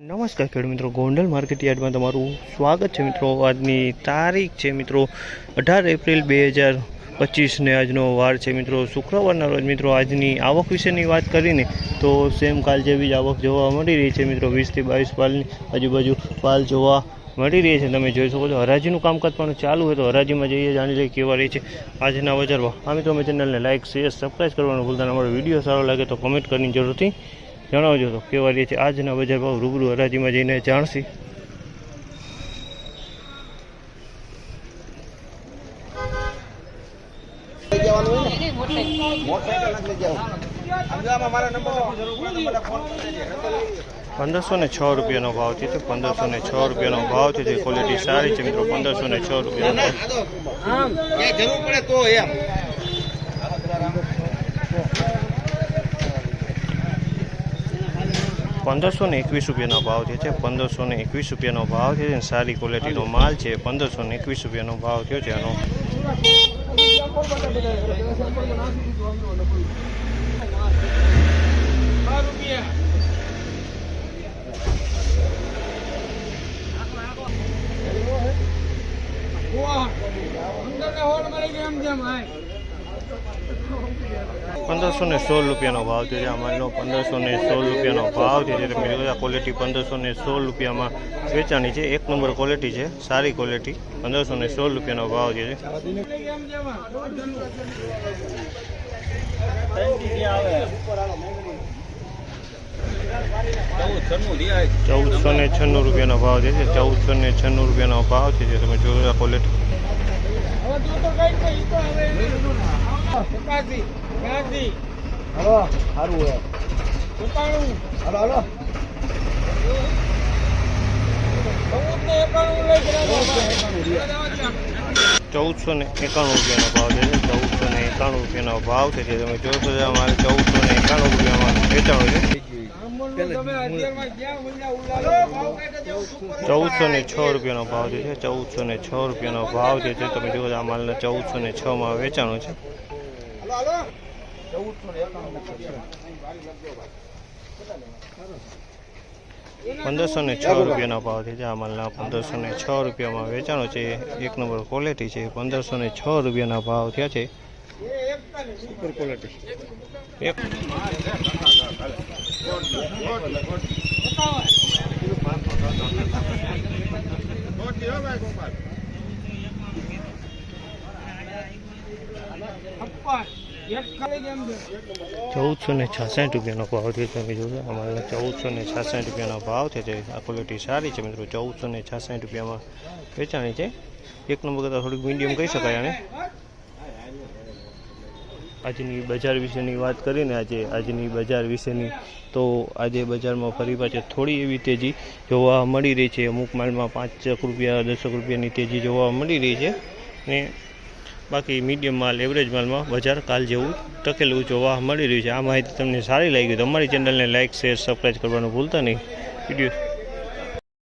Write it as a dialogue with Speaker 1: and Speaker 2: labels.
Speaker 1: નમસ્કાર ખેડૂત મિત્રો, ગોંડલ માર્કેટ યાર્ડમાં તમારું સ્વાગત છે મિત્રો। આજની તારીખ છે મિત્રો 18 એપ્રિલ 2025 ને આજનો વાર છે મિત્રો શુક્રવારના રોજ। મિત્રો આજની આવક વિશેની વાત કરીને તો સેમ કાલ જેવી જ આવક જોવા મળી રહી છે મિત્રો। 20 થી 22 પાલની આજુબાજુ પાલ જોવા મળી રહી છે। તમે જોઈ શકો છો હરાજીનું કામકાજ પણ ચાલુ હોય તો હરાજીમાં જઈએ જાણી લઈએ કેવા રહી છે આજના બજાર ભાવ। આ મિત્રો મેં ચેનલને લાઇક શેર સબસ્ક્રાઈબ કરવાનું ભૂલતા નહીં। અમારો વિડીયો સારો લાગે તો કમેન્ટ કરીને જરૂરથી જણાવજો તો કેવા રહી છે આજના બજાર ભાવ। રૂબરૂ હરાજીમાં જઈને જાણશી। ₹1506 ભાવ છે। ₹1506 ભાવ છે। ક્વોલિટી સારી છે મિત્રો। ₹1506 ₹1521 ભાવ છે। ₹1521 ભાવ છે। સારી ક્વોલિટીનો માલ છે। ₹1521 ભાવ થયો છે આનો। ₹1516 ભાવ છે। આ માલનો ₹1516 ભાવ છે। તમે જોયા ક્વોલિટી ₹1516 વેચાણી છે। એક નંબર ક્વોલિટી છે, સારી ક્વોલિટી। ₹1516 ભાવ છે। ₹1496 ભાવ છે। ₹1496 ભાવ છે। તમે જોયા ક્વોલિટી ₹1491 ભાવ છે। ₹1491 ભાવ છે। તમે જોશો અમારે ₹1491 વેચાણું છે। ₹1406 ભાવ છે। ₹1406 ભાવ છે। તમે જોવો આ માલના 1406 વેચાણું છે। ₹1506 ભાવ છે। આ માલના ₹1506 વેચાણો છે। એક નંબર ક્વોલિટી છે। ₹1506 ભાવ થયા છે। સુપર ક્વોલિટી ₹1466 ભાવ છે। તમે જોશો અમારે ₹1466 ભાવ છે। આ ક્વોલિટી સારી છે મિત્રો। ₹1466 વેચાણી છે। એક નંબર કરતાં થોડીક મીડિયમ કહી શકાય આને। આજની બજાર વિશેની વાત કરીને આજની બજાર વિશેની તો આજે બજારમાં ફરી પાછી થોડી એવી તેજી જોવા મળી રહી છે। અમુક માલમાં ₹5 ₹10 તેજી જોવા મળી રહી છે ને બાકી મીડિયમ માલ એવરેજ માલમાં બજાર કાલ જેવું ટકેલું જોવા મળી રહ્યું છે। આ માહિતી તમને સારી લાગી તો અમારી ચેનલને લાઇક શેર સબસ્ક્રાઈબ કરવાનું ભૂલતા નહીં। વિડીયો